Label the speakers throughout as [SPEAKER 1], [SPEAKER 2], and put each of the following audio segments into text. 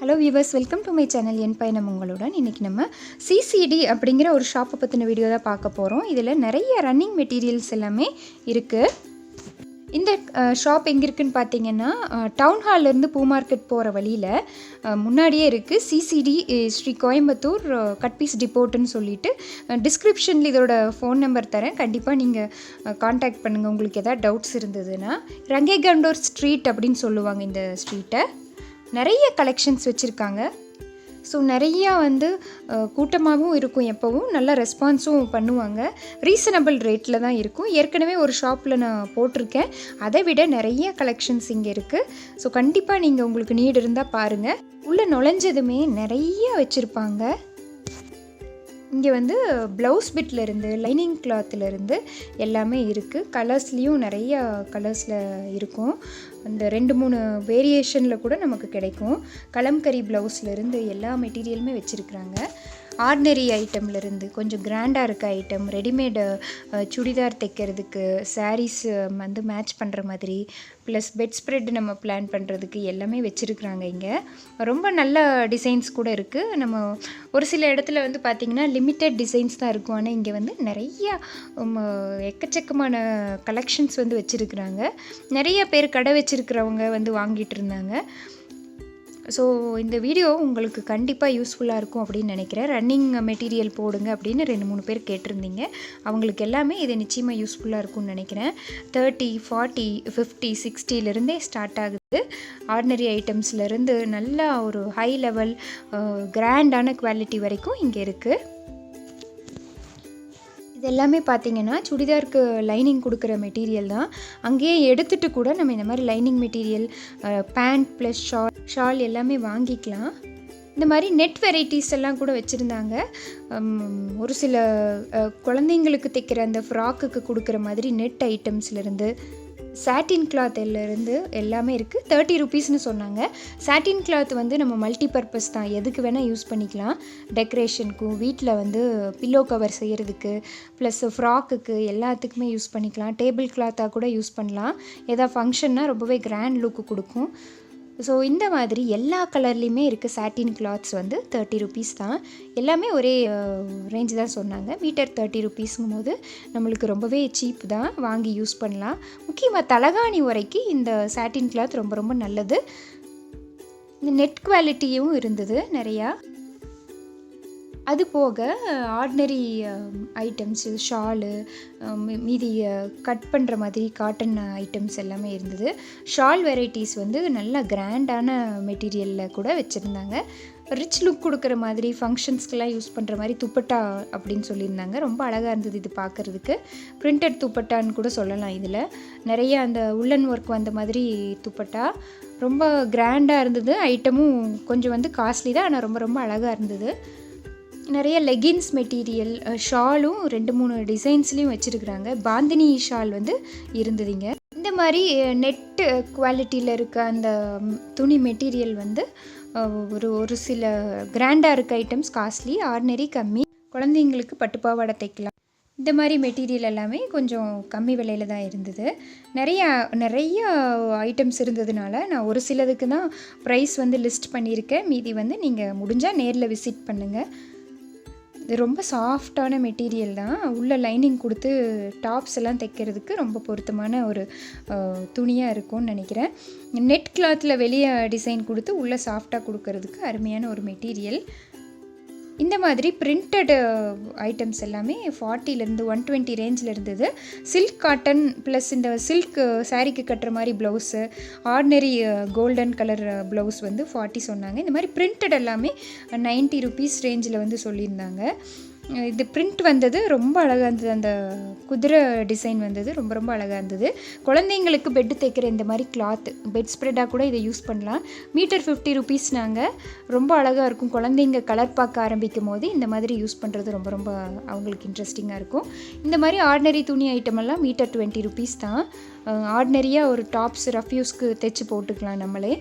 [SPEAKER 1] Hello viewers, welcome to my channel. என் பயணம் உங்களுடன். இன்றைக்கி நம்ம சிசிடி அப்படிங்கிற ஒரு ஷாப்பை பற்றின வீடியோ தான் பார்க்க போகிறோம். இதில் நிறைய ரன்னிங் மெட்டீரியல்ஸ் எல்லாமே இருக்குது. இந்த ஷாப் எங்கே இருக்குதுன்னு பார்த்தீங்கன்னா, டவுன் ஹால்லேருந்து பூ மார்க்கெட் போகிற வழியில் முன்னாடியே இருக்குது. சிசிடி ஸ்ரீ கோயம்புத்தூர் கட்பீஸ் டிப்போர்ட்டுன்னு சொல்லிட்டு டிஸ்கிரிப்ஷனில் இதோட ஃபோன் நம்பர் தரேன். கண்டிப்பாக நீங்கள் காண்டாக்ட் பண்ணுங்கள் உங்களுக்கு எதாவது டவுட்ஸ் இருந்ததுன்னா. ரங்கேகண்டோர் ஸ்ட்ரீட் அப்படின்னு சொல்லுவாங்க இந்த ஸ்ட்ரீட்டை. நிறைய கலெக்ஷன்ஸ் வச்சுருக்காங்க. ஸோ நிறையா கூட்டமாகவும் இருக்கும், எப்போவும் நல்ல ரெஸ்பான்ஸும் பண்ணுவாங்க. ரீசனபிள் ரேட்டில் தான் இருக்கும். ஏற்கனவே ஒரு ஷாப்பில் நான் போட்டிருக்கேன், அதை விட நிறைய கலெக்ஷன்ஸ் இங்கே இருக்குது. ஸோ கண்டிப்பாக நீங்கள் உங்களுக்கு நீடு இருந்தால் பாருங்கள். உள்ளே நுழைஞ்சதுமே நிறைய வச்சுருப்பாங்க. இங்கே ப்ளவுஸ் பிட்லேருந்து லைனிங் கிளாத்துலேருந்து எல்லாமே இருக்குது. கலர்ஸ்லேயும் நிறையா கலர்ஸில் இருக்கும். அந்த 2-3 வேரியேஷனில் கூட நமக்கு கிடைக்கும். கலம்கரி ப்ளவுஸ்லேருந்து எல்லா மெட்டீரியலுமே வச்சுருக்குறாங்க. ஆர்டினரி ஐட்டம்லேருந்து கொஞ்சம் கிராண்டாக இருக்க ஐட்டம், ரெடிமேடு சுடிதார் தைக்கிறதுக்கு, சாரீஸ் மேட்ச் பண்ணுற மாதிரி, ப்ளஸ் பெட் ஸ்ப்ரெட் நம்ம பிளான் பண்ணுறதுக்கு எல்லாமே வச்சுருக்குறாங்க. இங்கே ரொம்ப நல்ல டிசைன்ஸ் கூட இருக்குது. நம்ம ஒரு சில இடத்துல பார்த்திங்கன்னா லிமிட்டட் டிசைன்ஸ் தான் இருக்கும். ஆனால் இங்கே நிறையா எக்கச்சக்கமான கலெக்ஷன்ஸ் வச்சுருக்குறாங்க. நிறைய பேர் கடை வச்சுருக்கிறவங்க வாங்கிட்டு இருந்தாங்க. ஸோ இந்த வீடியோ உங்களுக்கு கண்டிப்பாக யூஸ்ஃபுல்லாக இருக்கும் அப்படின்னு நினைக்கிறேன். ரன்னிங் மெட்டீரியல் போடுங்க அப்படின்னு 2-3 பேர் கேட்டிருந்தீங்க. அவங்களுக்கு எல்லாமே இது நிச்சயமாக யூஸ்ஃபுல்லாக இருக்கும்னு நினைக்கிறேன். 30, 40, 50, 60லேருந்தே ஸ்டார்ட் ஆகுது. ஆர்டினரி ஐட்டம்ஸ்லேருந்து நல்லா ஒரு ஹை லெவல் கிராண்டான குவாலிட்டி வரைக்கும் இங்கே இருக்குது. இது எல்லாமே பார்த்திங்கன்னா சுடிதாருக்கு லைனிங் கொடுக்குற மெட்டீரியல் தான். அங்கேயே எடுத்துகிட்டு கூட நம்ம இந்த மாதிரி lining material, pant plus shawl எல்லாமே வாங்கிக்கலாம். இந்த மாதிரி நெட் வெரைட்டிஸ் எல்லாம் கூட வச்சுருந்தாங்க. ஒரு சில குழந்தைங்களுக்கு தைக்கிற அந்த ஃப்ராக்குக்கு கொடுக்குற மாதிரி நெட் ஐட்டம்ஸ்லேருந்து சாட்டின் கிளாத்திலேருந்து எல்லாமே இருக்குது. 30 ருபீஸ்னு சொன்னாங்க. சாட்டின் கிளாத் நம்ம மல்டி பர்பஸ் தான், எதுக்கு வேணால் யூஸ் பண்ணிக்கலாம். டெக்கரேஷனுக்கும், வீட்டில் பில்லோ கவர் செய்கிறதுக்கு, ப்ளஸ் ஃப்ராக்குக்கு எல்லாத்துக்குமே யூஸ் பண்ணிக்கலாம். டேபிள் கிளாத்தாக கூட யூஸ் பண்ணலாம். எதாவது ஃபங்க்ஷன்னா ரொம்பவே கிராண்ட் லுக்கு கொடுக்கும். ஸோ இந்த மாதிரி எல்லா கலர்லேயுமே இருக்குது. சாட்டின் கிளாத்ஸ் 30 ருபீஸ் தான். எல்லாமே ஒரே ரேஞ்ச் தான் சொன்னாங்க. மீட்டர் 30 ருபீஸுங்கும் போது நம்மளுக்கு ரொம்பவே சீப் தான், வாங்கி யூஸ் பண்ணலாம். முக்கியமாக தலகாணி வரைக்கும் இந்த சாட்டின் கிளாத் ரொம்ப ரொம்ப நல்லது. இந்த நெட் குவாலிட்டியும் இருந்தது நிறையா. அது போக ஆர்டினரி ஐட்டம்ஸு, ஷாலு, மீதி கட் பண்ணுற மாதிரி காட்டன் ஐட்டம்ஸ் எல்லாமே இருந்தது. ஷால் வெரைட்டிஸ் நல்லா கிராண்டான மெட்டீரியலில் கூட வச்சுருந்தாங்க. ரிச் லுக் கொடுக்குற மாதிரி, ஃபங்க்ஷன்ஸ்க்கெலாம் யூஸ் பண்ணுற மாதிரி துப்பட்டா அப்படின்னு சொல்லியிருந்தாங்க. ரொம்ப அழகாக இருந்தது இது பார்க்குறதுக்கு. பிரிண்டட் துப்பட்டான்னு கூட சொல்லலாம். இதில் நிறைய அந்த உள்ளன் ஒர்க் வந்த மாதிரி துப்பட்டா ரொம்ப கிராண்டாக இருந்தது. ஐட்டமும் கொஞ்சம் காஸ்ட்லி தான், ஆனால் ரொம்ப ரொம்ப அழகாக இருந்தது. நிறைய லெகின்ஸ் மெட்டீரியல், ஷாலும் 2-3 டிசைன்ஸ்லேயும் வச்சுருக்குறாங்க. பாந்தினி ஷால் இருந்ததுங்க. இந்த மாதிரி நெட்டு குவாலிட்டியில் இருக்க அந்த துணி மெட்டீரியல் ஒரு சில கிராண்டாக இருக்க ஐட்டம்ஸ் காஸ்ட்லி, ஆர்டினரி கம்மி. குழந்தைங்களுக்கு பட்டுப்பாவாடை தைக்கலாம். இந்த மாதிரி மெட்டீரியல் எல்லாமே கொஞ்சம் கம்மி விலையில் தான் இருந்தது. நிறைய ஐட்டம்ஸ் இருந்ததுனால நான் ஒரு சிலதுக்கு தான் ப்ரைஸ் லிஸ்ட் பண்ணியிருக்கேன். மீதி நீங்கள் முடிஞ்சால் நேரில் விசிட் பண்ணுங்கள். இது ரொம்ப சாஃப்டான மெட்டீரியல் தான். உள்ள லைனிங் கொடுத்து டாப்ஸ் எல்லாம் தைக்கிறதுக்கு ரொம்ப பொருத்தமான ஒரு துணியாக இருக்கும்னு நினைக்கிறேன். நெட் கிளாத்தில் வெளியே டிசைன் கொடுத்து உள்ளே சாஃப்டாக கொடுக்கறதுக்கு அருமையான ஒரு மெட்டீரியல். இந்த மாதிரி பிரிண்டட் ஐட்டம்ஸ் எல்லாமே 40லேருந்து 120 ரேஞ்சில் இருந்தது. சில்க் காட்டன் ப்ளஸ் இந்த சில்க் சாரீக்கு கட்டுற மாதிரி blouse, ordinary golden colour blouse 40 சொன்னாங்க. இந்த மாதிரி பிரிண்டட் எல்லாமே 90 ருபீஸ் ரேஞ்சில் சொல்லியிருந்தாங்க. இது பிரிண்ட் ரொம்ப அழகாக இருந்தது. அந்த குதிரை டிசைன் ரொம்ப ரொம்ப அழகாக இருந்தது. குழந்தைங்களுக்கு பெட்டு தைக்கிற இந்த மாதிரி கிளாத் பெட் ஸ்ப்ரெட்டாக கூட இதை யூஸ் பண்ணலாம். Metre 50 rupees. ரொம்ப அழகாக இருக்கும். குழந்தைங்க கலர் பார்க்க ஆரம்பிக்கும் போது இந்த மாதிரி யூஸ் பண்ணுறது ரொம்ப ரொம்ப அவங்களுக்கு இன்ட்ரெஸ்டிங்காக இருக்கும். இந்த மாதிரி ஆர்டினரி துணி ஐட்டம் எல்லாம் மீட்டர் 20 ருபீஸ் தான். ஆர்டினரியாக ஒரு டாப்ஸ் ரஃப் யூஸ்க்கு தைச்சி போட்டுக்கலாம் நம்மளே.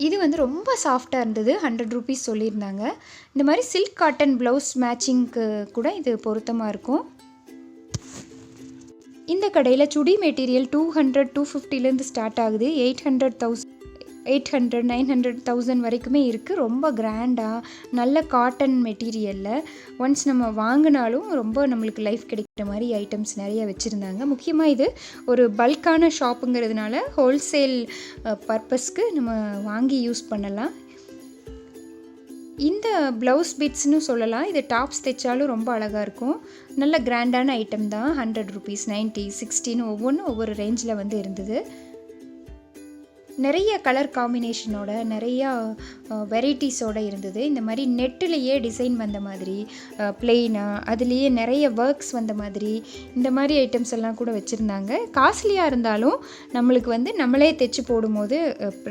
[SPEAKER 1] இது ரொம்ப சாஃப்டாக இருந்தது. 100 ருபீஸ் சொல்லியிருந்தாங்க. இந்த மாதிரி சில்க் காட்டன் ப்ளவுஸ் மேட்சிங்க்கு கூட இது பொருத்தமாக இருக்கும். இந்த கடையில் சுடி மெட்டீரியல் 200, 250லேருந்து ஸ்டார்ட் ஆகுது. 800, 800 900 1000 வரைக்குமே இருக்குது. ரொம்ப கிராண்டாக நல்ல காட்டன் மெட்டீரியலில் ஒன்ஸ் நம்ம வாங்கினாலும் ரொம்ப நம்மளுக்கு லைஃப் கிடைக்கிற மாதிரி ஐட்டம்ஸ் நிறைய வச்சுருந்தாங்க. முக்கியமாக இது ஒரு பல்கான ஷாப்புங்கிறதுனால ஹோல்சேல் பர்பஸ்க்கு நம்ம வாங்கி யூஸ் பண்ணலாம். இந்த ப்ளவுஸ் பிட்ஸ்னு சொல்லலாம். இது டாப்ஸ் தைச்சாலும் ரொம்ப அழகாக இருக்கும். நல்ல கிராண்டான ஐட்டம் தான். 100 rupees 90 60 ஒவ்வொன்றும் ஒவ்வொரு ரேஞ்சில் வந்து இருந்தது. நிறைய கலர் காம்பினேஷனோட நிறையா வெரைட்டிஸோடு இருந்தது. இந்த மாதிரி நெட்டிலேயே டிசைன் வந்த மாதிரி பிளெயினாக அதுலேயே நிறைய ஒர்க்ஸ் வந்த மாதிரி இந்த மாதிரி ஐட்டம்ஸ் எல்லாம் கூட வச்சுருந்தாங்க. காஸ்ட்லியாக இருந்தாலும் நம்மளுக்கு வந்து நம்மளே தைச்சி போடும்போது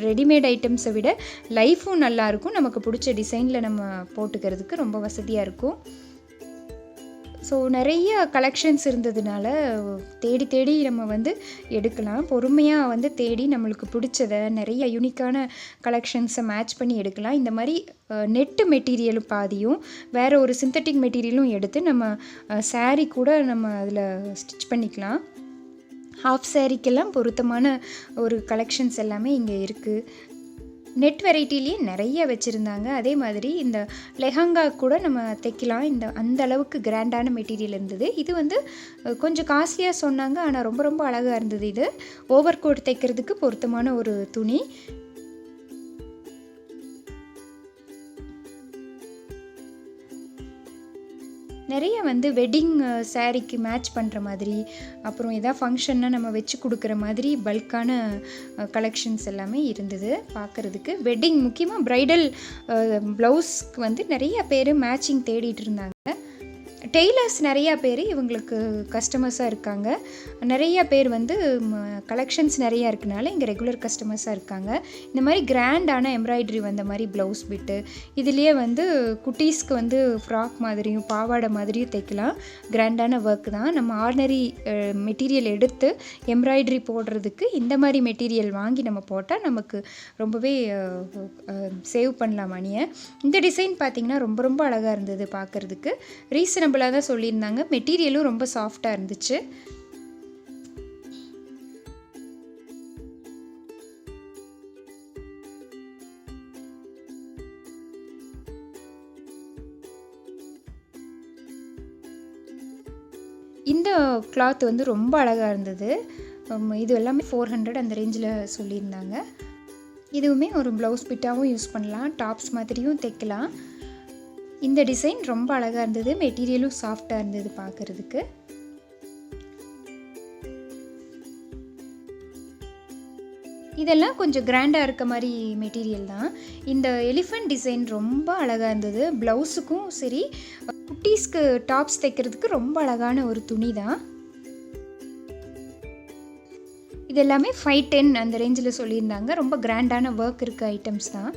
[SPEAKER 1] ரெடிமேட் ஐட்டம்ஸை விட லைஃப்பும் நல்லாயிருக்கும். நமக்கு பிடிச்ச டிசைனில் நம்ம போட்டுக்கிறதுக்கு ரொம்ப வசதியாக இருக்கும். ஸோ நிறைய கலெக்ஷன்ஸ் இருந்ததுனால தேடி தேடி நம்ம வந்து எடுக்கலாம். பொறுமையாக வந்து தேடி நம்மளுக்கு பிடிச்சதை நிறைய யூனிக்கான கலெக்ஷன்ஸை மேட்ச் பண்ணி எடுக்கலாம். இந்த மாதிரி நெட்டு மெட்டீரியலும் பாதியும் வேறு ஒரு சிந்தட்டிக் மெட்டீரியலும் எடுத்து நம்ம saree கூட நம்ம அதில் ஸ்டிச் பண்ணிக்கலாம். ஹாஃப் சாரீக்கெல்லாம் பொருத்தமான ஒரு கலெக்ஷன்ஸ் எல்லாமே இங்கே இருக்குது. நெட் வெரைட்டிலேயே நிறைய வச்சுருந்தாங்க. அதே மாதிரி இந்த லெஹங்கா கூட நம்ம தைக்கலாம். அந்த அளவுக்கு கிராண்டான மெட்டீரியல் இருந்தது. இது வந்து கொஞ்சம் காஸ்ட்லியாக சொன்னாங்க, ஆனால் ரொம்ப ரொம்ப அழகாக இருந்தது. இது ஓவர் கோட் தைக்கிறதுக்கு பொருத்தமான ஒரு துணி. நிறைய வந்து வெட்டிங் சாரீக்கு மேட்ச் பண்ணுற மாதிரி, அப்புறம் எதாவது ஃபங்க்ஷன்னா நம்ம வச்சு கொடுக்குற மாதிரி பல்கான கலெக்ஷன்ஸ் எல்லாமே இருந்தது பார்க்குறதுக்கு. வெட்டிங் முக்கியமாக ப்ரைடல் ப்ளவுஸ்க்கு வந்து நிறைய பேர் மேட்சிங் தேடிட்டு இருந்தாங்க. டெய்லர்ஸ் நிறையா பேர் இவங்களுக்கு கஸ்டமர்ஸாக இருக்காங்க. நிறையா பேர் வந்து கலெக்ஷன்ஸ் நிறையா இருக்கனால இங்கே ரெகுலர் கஸ்டமர்ஸாக இருக்காங்க. இந்த மாதிரி கிராண்டான எம்ப்ராய்டரி வந்த மாதிரி ப்ளவுஸ் பிட்டு இதுலேயே வந்து குட்டீஸ்க்கு வந்து ஃப்ராக் மாதிரியும் பாவாடை மாதிரியும் தைக்கலாம். கிராண்டான ஒர்க் தான். நம்ம ஆர்டினரி மெட்டீரியல் எடுத்து எம்ப்ராய்டரி போடுறதுக்கு இந்த மாதிரி மெட்டீரியல் வாங்கி நம்ம போட்டால் நமக்கு ரொம்பவே சேவ் பண்ணலாம் மணியை. இந்த டிசைன் பார்த்திங்கன்னா ரொம்ப ரொம்ப அழகாக இருந்தது பார்க்குறதுக்கு. ரீசனபிளாக தான் சொல்லியிருந்தாங்க. மெட்டீரியலும் ரொம்ப சாஃப்டாக இருந்துச்சு. இந்த கிளாத் வந்து ரொம்ப அழகாக இருந்தது. இது எல்லாமே 400 அந்த ரேஞ்சில் சொல்லியிருந்தாங்க. இதுவுமே ஒரு ப்ளவுஸ் பிட்டாகவும் யூஸ் பண்ணலாம், டாப்ஸ் மாதிரியும் தைக்கலாம். இந்த டிசைன் ரொம்ப அழகாக இருந்தது. மெட்டீரியலும் சாஃப்டாக இருந்தது பார்க்குறதுக்கு. இதெல்லாம் கொஞ்சம் கிராண்டாக இருக்க மாதிரி மெட்டீரியல் தான். இந்த எலிஃபண்ட் டிசைன் ரொம்ப அழகாக இருந்தது. ப்ளவுஸுக்கும் சரி, குட்டீஸ்க்கு டாப்ஸ் தைக்கிறதுக்கு ரொம்ப அழகான ஒரு துணி தான். இது எல்லாமே 510 அந்த ரேஞ்சில் சொல்லியிருந்தாங்க. ரொம்ப கிராண்டான ஒர்க் இருக்க ஐட்டம்ஸ் தான்.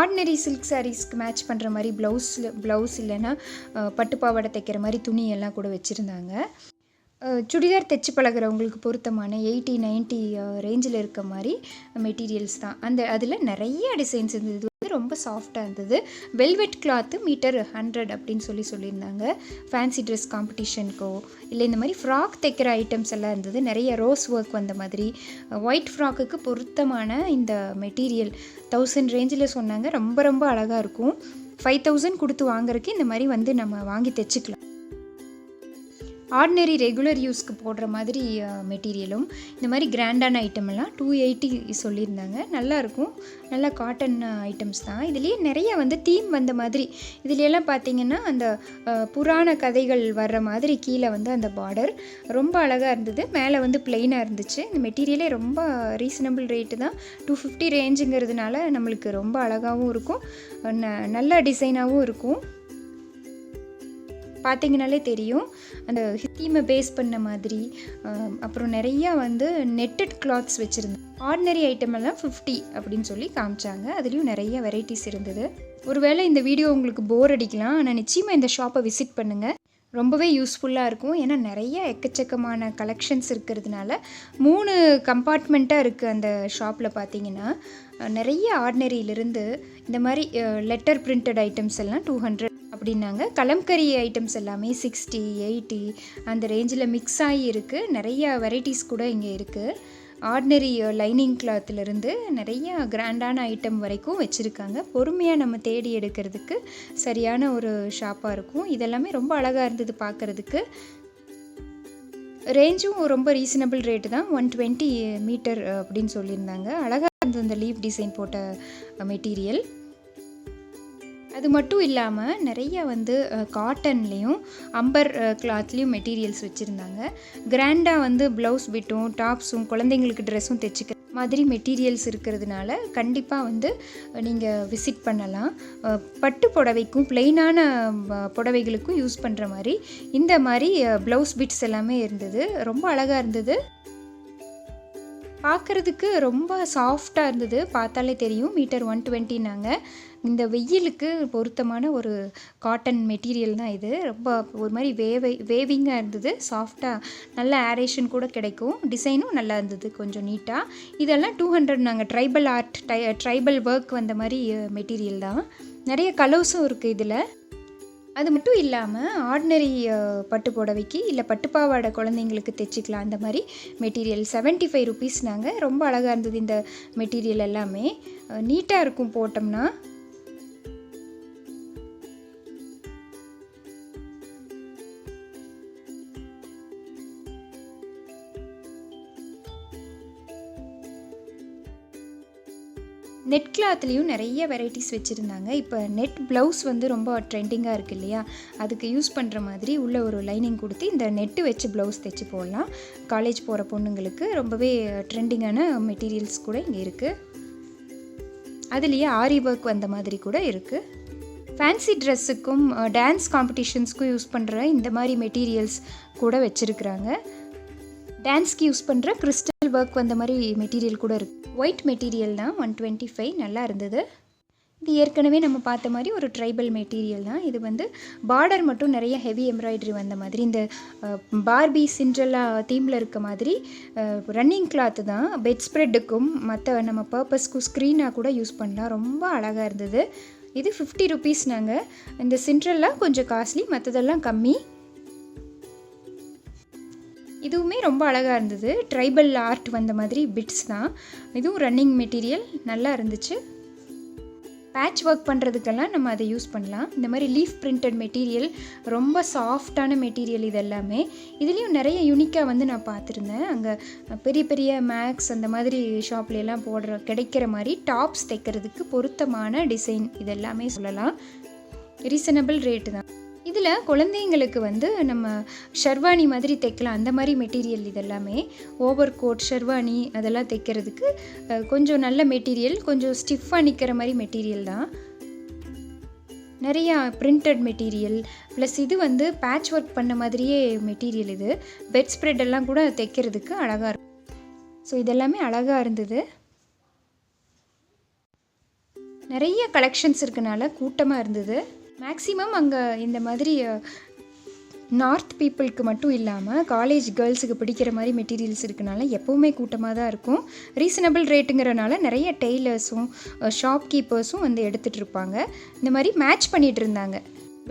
[SPEAKER 1] ஆர்டினரி சில்க் சாரீஸ்க்கு மேட்ச் பண்ணுற மாதிரி ப்ளவுஸ் இல்லைன்னா பட்டு பாவாடை தைக்கிற மாதிரி துணியெல்லாம் கூட வச்சுருந்தாங்க. சுடிதார் தைச்சி பழகிறவங்களுக்கு பொருத்தமான 80-90 ரேஞ்சில் இருக்க மாதிரி மெட்டீரியல்ஸ் தான். அதில் நிறைய டிசைன்ஸ் இருந்தது. இது வந்து ரொம்ப சாஃப்டாக இருந்தது. வெல்வெட் கிளாத்து மீட்டர் 100 அப்படின்னு சொல்லியிருந்தாங்க. ஃபேன்சி ட்ரெஸ் காம்படிஷனுக்கோ இல்லை இந்த மாதிரி ஃப்ராக் தைக்கிற ஐட்டம்ஸ் எல்லாம் இருந்தது. நிறைய ரோஸ் ஒர்க் வந்த மாதிரி ஒயிட் ஃப்ராக்குக்கு பொருத்தமான இந்த மெட்டீரியல் 1000 ரேஞ்சில் சொன்னாங்க. ரொம்ப ரொம்ப அழகாக இருக்கும். 5000 கொடுத்து வாங்குறதுக்கு இந்த மாதிரி வந்து நம்ம வாங்கி தைச்சிக்கலாம். ஆர்டினரி ரெகுலர் யூஸ்க்கு போடுற மாதிரி மெட்டீரியலும் இந்த மாதிரி கிராண்டான ஐட்டம் எல்லாம் 280 சொல்லியிருந்தாங்க. நல்லாயிருக்கும். நல்லா காட்டன் ஐட்டம்ஸ் தான். இதுலேயே நிறைய வந்து தீம் வந்த மாதிரி இதுலையெல்லாம் பார்த்திங்கன்னா அந்த புராண கதைகள் வர்ற மாதிரி கீழே வந்து அந்த பார்டர் ரொம்ப அழகாக இருந்தது. மேலே வந்து பிளெயினாக இருந்துச்சு. இந்த மெட்டீரியலே ரொம்ப ரீசனபிள் ரேட்டு தான். 250 ரேஞ்சுங்கிறதுனால நம்மளுக்கு ரொம்ப அழகாகவும் இருக்கும், நல்ல டிசைனாகவும் இருக்கும். பார்த்திங்கனாலே தெரியும் அந்த தீமை பேஸ் பண்ண மாதிரி. அப்புறம் நிறையா வந்து நெட்டட் கிளாத்ஸ் வச்சுருந்தேன். ஆர்டினரி ஐட்டம் எல்லாம் 50 அப்படின்னு சொல்லி காமிச்சாங்க. அதுலேயும் நிறைய வெரைட்டிஸ் இருந்தது. ஒருவேளை இந்த வீடியோ உங்களுக்கு போர் அடிக்கலாம், ஆனால் நிச்சயமாக இந்த ஷாப்பை விசிட் பண்ணுங்கள். ரொம்பவே யூஸ்ஃபுல்லாக இருக்கும். ஏன்னா நிறைய எக்கச்சக்கமான கலெக்ஷன்ஸ் இருக்கிறதுனால 3 கம்பார்ட்மெண்ட்டாக இருக்குது அந்த ஷாப்பில். பார்த்தீங்கன்னா நிறைய ஆர்டினரியிலிருந்து இந்த மாதிரி லெட்டர் பிரிண்டட் ஐட்டம்ஸ் எல்லாம் 200 அப்படின்னாங்க. கலம்கரி ஐட்டம்ஸ் எல்லாமே 60, 80 அந்த ரேஞ்சில் மிக்ஸ் ஆகி இருக்குது. நிறைய வெரைட்டிஸ் கூட இங்கே இருக்குது. ஆர்டினரி லைனிங் கிளாத்துலேருந்து நிறைய கிராண்டான ஐட்டம் வரைக்கும் வச்சுருக்காங்க. பொறுமையாக நம்ம தேடி எடுக்கிறதுக்கு சரியான ஒரு ஷாப்பாக இருக்கும். இதெல்லாமே ரொம்ப அழகாக இருந்தது பார்க்குறதுக்கு. ரேஞ்சும் ரொம்ப ரீசனபிள் ரேட்டு தான். 120 மீட்டர் அப்படின்னு சொல்லியிருந்தாங்க. அழகாக இருந்தது அந்த லீஃப் டிசைன் போட்ட மெட்டீரியல். அது மட்டும் இல்லாமல் நிறைய வந்து காட்டன்லேயும் அம்பர் கிளாத்லேயும் மெட்டீரியல்ஸ் வச்சுருந்தாங்க. கிராண்டாக வந்து ப்ளவுஸ் பிட்டும் டாப்ஸும் குழந்தைங்களுக்கு ட்ரெஸ்ஸும் தைச்சிக்க மாதிரி மெட்டீரியல்ஸ் இருக்கிறதுனால கண்டிப்பாக வந்து நீங்கள் விசிட் பண்ணலாம். பட்டு புடவைக்கும் ப்ளெயினான புடவைகளுக்கும் யூஸ் பண்ணுற மாதிரி இந்த மாதிரி ப்ளவுஸ் பிட்ஸ் எல்லாமே இருந்தது. ரொம்ப அழகாக இருந்தது. பார்க்குறதுக்கு ரொம்ப சாஃப்டாக இருந்தது. பார்த்தாலே தெரியும். மீட்டர் 120நாங்க. இந்த வெயிலுக்கு பொருத்தமான ஒரு காட்டன் மெட்டீரியல் தான் இது. ரொம்ப ஒரு மாதிரி வேவிங்காக இருந்தது. சாஃப்டாக நல்ல ஏரேஷன் கூட கிடைக்கும். டிசைனும் நல்லா இருந்தது, கொஞ்சம் நீட்டாக. இதெல்லாம் 200 நாங்கள். ட்ரைபல் ஆர்ட் ட்ரைபல் ஒர்க் வந்த மாதிரி மெட்டீரியல் தான். நிறைய கலர்ஸும் இருக்குது இதில். அது மட்டும் இல்லாமல் ஆர்டினரி பட்டு புடவைக்கு இல்லை பட்டுப்பாவாடை குழந்தைங்களுக்கு தைச்சிக்கலாம். அந்த மாதிரி மெட்டீரியல் 75 ருபீஸ் நாங்கள். ரொம்ப அழகாக இருந்தது இந்த மெட்டீரியல் எல்லாமே. நீட்டாக இருக்கும் போட்டோம்னா. நெட் கிளாத்லேயும் நிறைய வெரைட்டிஸ் வச்சுருந்தாங்க. இப்போ நெட் ப்ளவுஸ் வந்து ரொம்ப ட்ரெண்டிங்காக இருக்குது இல்லையா, அதுக்கு யூஸ் பண்ணுற மாதிரி உள்ள ஒரு லைனிங் கொடுத்து இந்த நெட்டு வச்சு ப்ளவுஸ் தைச்சி போடலாம். காலேஜ் போகிற பொண்ணுங்களுக்கு ரொம்பவே ட்ரெண்டிங்கான மெட்டீரியல்ஸ் கூட இங்கே இருக்குது. அதுலேயே ஆரி ஒர்க் வந்த மாதிரி கூட இருக்குது. ஃபேன்சி ட்ரெஸ்ஸுக்கும் டான்ஸ் காம்படிஷன்ஸ்க்கும் யூஸ் பண்ணுற இந்த மாதிரி மெட்டீரியல்ஸ் கூட வச்சுருக்குறாங்க. டான்ஸ்க்கு யூஸ் பண்ணுற கிறிஸ்டல் ஒர்க் வந்த மாதிரி மெட்டீரியல் கூட இருக்குது. ஒயிட் மெட்டீரியல் தான். 125 நல்லா இருந்தது. இது ஏற்கனவே நம்ம பார்த்த மாதிரி ஒரு ட்ரைபல் மெட்டீரியல் தான். இது வந்து பார்டர் மட்டும் நிறைய ஹெவி எம்ப்ராய்டரி வந்த மாதிரி, இந்த பார்பி சிண்ட்ரெல்லா தீமில் இருக்க மாதிரி ரன்னிங் கிளாத்து தான். பெட் ஸ்ப்ரெட்டுக்கும் மற்ற நம்ம பர்பஸ்க்கும் ஸ்க்ரீனாக கூட யூஸ் பண்ணலாம். ரொம்ப அழகாக இருந்தது. இது 50 ருபீஸ் நாங்கள். இந்த சிண்ட்ரெல்லா கொஞ்சம் காஸ்ட்லி, மற்றதெல்லாம் கம்மி. இதுவுமே ரொம்ப அழகாக இருந்தது. ட்ரைபல் ஆர்ட் வந்த மாதிரி பிட்ஸ் தான். இதுவும் ரன்னிங் மெட்டீரியல் நல்லா இருந்துச்சு. பேட்ச் ஒர்க் பண்ணுறதுக்கெல்லாம் நம்ம அதை யூஸ் பண்ணலாம். இந்த மாதிரி லீஃப் பிரிண்டட் மெட்டீரியல் ரொம்ப சாஃப்டான மெட்டீரியல் இது எல்லாமே. இதுலேயும் நிறைய யூனிக்காக வந்து நான் பார்த்துருந்தேன். அங்கே பெரிய பெரிய மேக்ஸ் அந்த மாதிரி ஷாப்லாம் கிடைக்கிற மாதிரி டாப்ஸ் தைக்கிறதுக்கு பொருத்தமான டிசைன் இது எல்லாமே சொல்லலாம். ரீசனபிள் ரேட்டு தான். இதில் குழந்தைங்களுக்கு வந்து நம்ம ஷெர்வானி மாதிரி தைக்கலாம். அந்த மாதிரி மெட்டீரியல் இதெல்லாமே. ஓவர் கோட் ஷெர்வானி அதெல்லாம் தைக்கிறதுக்கு கொஞ்சம் நல்ல மெட்டீரியல், கொஞ்சம் ஸ்டிஃபாக நிற்கிற மாதிரி மெட்டீரியல் தான். நிறையா பிரிண்டட் மெட்டீரியல் ப்ளஸ் இது வந்து பேட்ச் ஒர்க் பண்ண மாதிரியே மெட்டீரியல். இது பெட் ஸ்ப்ரெட் எல்லாம் கூட தைக்கிறதுக்கு அழகாக இருக்கும். ஸோ இதெல்லாமே அழகாக இருந்தது. நிறைய கலெக்ஷன்ஸ் இருக்கனால கூட்டமாக இருந்தது. மேக்ஸிமம் அங்கே இந்த மாதிரி நார்த் பீப்புளுக்கு மட்டும் இல்லாமல் காலேஜ் கேர்ள்ஸுக்கு பிடிக்கிற மாதிரி மெட்டீரியல்ஸ் இருக்கனால எப்போவுமே கூட்டமாக தான் இருக்கும். ரீசனபிள் ரேட்டுங்கிறனால நிறைய டெய்லர்ஸும் ஷாப் கீப்பர்ஸும் வந்து எடுத்துகிட்டு இருப்பாங்க. இந்த மாதிரி மேட்ச் பண்ணிகிட்டு இருந்தாங்க.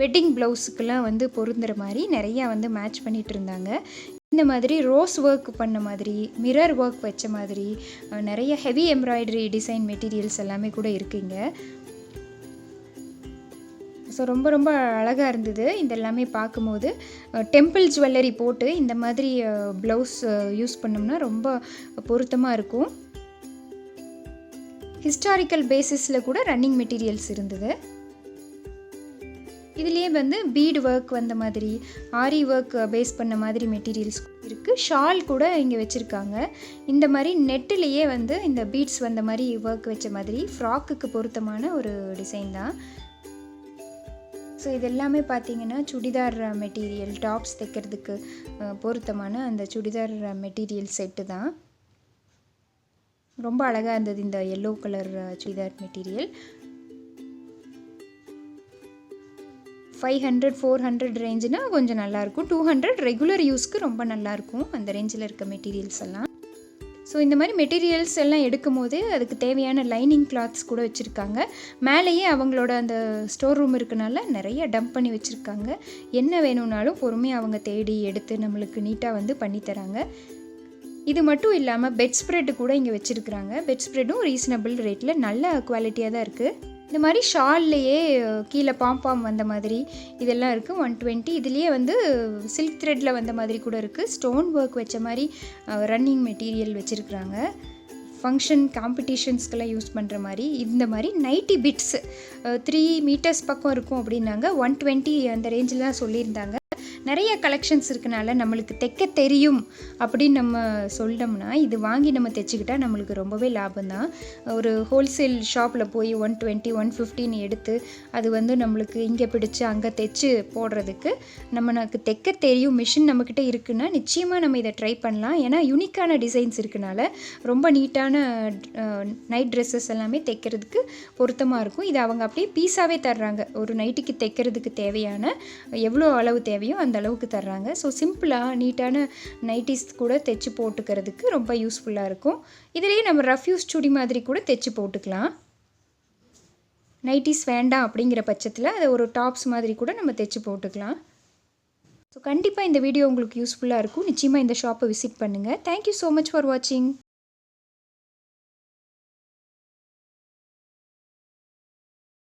[SPEAKER 1] வெட்டிங் ப்ளவுஸுக்கெல்லாம் வந்து பொருந்துகிற மாதிரி நிறையா வந்து மேட்ச் பண்ணிகிட்டு இருந்தாங்க. இந்த மாதிரி ரோஸ் ஒர்க் பண்ண மாதிரி, மிரர் ஒர்க் வச்ச மாதிரி நிறைய ஹெவி எம்ப்ராய்டரி டிசைன் மெட்டீரியல்ஸ் எல்லாமே கூட இருக்குங்க. ஸோ ரொம்ப ரொம்ப அழகாக இருந்தது. இதெல்லாமே பார்க்கும்போது டெம்பிள் ஜுவல்லரி போட்டு இந்த மாதிரி ப்ளவுஸ் யூஸ் பண்ணோம்னா ரொம்ப பொருத்தமாக இருக்கும். ஹிஸ்டாரிக்கல் பேசிஸில் கூட ரன்னிங் மெட்டீரியல்ஸ் இருந்தது. இதுலேயே வந்து பீடு ஒர்க் வந்த மாதிரி, ஆரி ஒர்க் பேஸ் பண்ண மாதிரி மெட்டீரியல்ஸ் இருக்குது. ஷால் கூட இங்கே வச்சுருக்காங்க. இந்த மாதிரி நெட்டிலேயே வந்து இந்த பீட்ஸ் வந்த மாதிரி ஒர்க் வச்ச மாதிரி ஃப்ராக்குக்கு பொருத்தமான ஒரு டிசைன் தான். ஸோ இது எல்லாமே பார்த்திங்கன்னா சுடிதார் மெட்டீரியல், டாப்ஸ் தைக்கிறதுக்கு பொருத்தமான அந்த சுடிதார் மெட்டீரியல் செட்டு தான். ரொம்ப அழகாக இருந்தது இந்த எல்லோ கலர் சுடிதார் மெட்டீரியல். 500 400 ரேஞ்சுனா கொஞ்சம் நல்லாயிருக்கும். 200 ரெகுலர் யூஸ்க்கு ரொம்ப நல்லாயிருக்கும் அந்த ரேஞ்சில் இருக்க மெட்டீரியல்ஸ் எல்லாம். ஸோ இந்த மாதிரி மெட்டீரியல்ஸ் எல்லாம் எடுக்கும் போது அதுக்கு தேவையான லைனிங் கிளாத்ஸ் கூட வச்சுருக்காங்க. மேலேயே அவங்களோட அந்த ஸ்டோர் ரூம் இருக்கனால நிறைய டம்ப் பண்ணி வச்சுருக்காங்க. என்ன வேணும்னாலும் பொறுமையாக அவங்க தேடி எடுத்து நம்மளுக்கு நீட்டாக வந்து பண்ணித்தராங்க. இது மட்டும் இல்லாமல் பெட் ஸ்ப்ரெட்டு கூட இங்கே வச்சுருக்குறாங்க. பெட் ஸ்ப்ரெட்டும் ரீசனபிள் ரேட்டில் நல்ல குவாலிட்டியாக தான் இருக்குது. இந்த மாதிரி ஷால்லையே கீழே பாம் வந்த மாதிரி இதெல்லாம் இருக்குது 120. இதுலேயே வந்து சில்க் த்ரெட்டில் வந்த மாதிரி கூட இருக்குது. ஸ்டோன் ஒர்க் வச்ச மாதிரி ரன்னிங் மெட்டீரியல் வச்சுருக்குறாங்க. ஃபங்க்ஷன் காம்படிஷன்ஸ்க்கெல்லாம் யூஸ் பண்ணுற மாதிரி இந்த மாதிரி நைட்டி பிட்ஸ் 3 மீட்டர்ஸ் பக்கம் இருக்கும் அப்படின்னாங்க. 120 அந்த ரேஞ்சில் தான் சொல்லியிருந்தாங்க. நிறைய கலெக்ஷன்ஸ் இருக்கனால நம்மளுக்கு தைக்க தெரியும் அப்படின்னு நம்ம சொல்லிட்டோம்னா இது வாங்கி நம்ம தைச்சிக்கிட்டால் நம்மளுக்கு ரொம்பவே லாபம் தான். ஒரு ஹோல்சேல் ஷாப்பில் போய் 120 150 எடுத்து அது வந்து நம்மளுக்கு இங்கே பிடிச்சி அங்கே தைச்சி போடுறதுக்கு நமக்கு தைக்க தெரியும், மிஷின் நம்மக்கிட்ட இருக்குன்னா நிச்சயமாக நம்ம இதை ட்ரை பண்ணலாம். ஏன்னா யூனிக்கான டிசைன்ஸ் இருக்கனால ரொம்ப நீட்டான நைட் ட்ரெஸ்ஸஸ் எல்லாமே தைக்கிறதுக்கு பொருத்தமாக இருக்கும். இது அவங்க அப்படியே பீஸாகவே தர்றாங்க. ஒரு நைட்டுக்கு தைக்கிறதுக்கு தேவையான எவ்வளோ அளவு தேவையோ அந்த அளவுக்கு தர்றாங்க. ஸோ சிம்பிளாக நீட்டான நைட்டிஸ் கூட தைச்சி போட்டுக்கிறதுக்கு ரொம்ப யூஸ்ஃபுல்லாக இருக்கும். இதிலேயே நம்ம ரஃப் யூஸ் சுடி மாதிரி கூட தைச்சி போட்டுக்கலாம். நைட்டிஸ் வேண்டாம் அப்படிங்கிற பட்சத்தில் அதை ஒரு டாப்ஸ் மாதிரி கூட நம்ம தைச்சி போட்டுக்கலாம். ஸோ கண்டிப்பாக இந்த வீடியோ உங்களுக்கு யூஸ்ஃபுல்லாக இருக்கும். நிச்சயமாக இந்த ஷாப்பை விசிட் பண்ணுங்கள். தேங்க்யூ ஸோ மச் ஃபார் வாட்சிங்.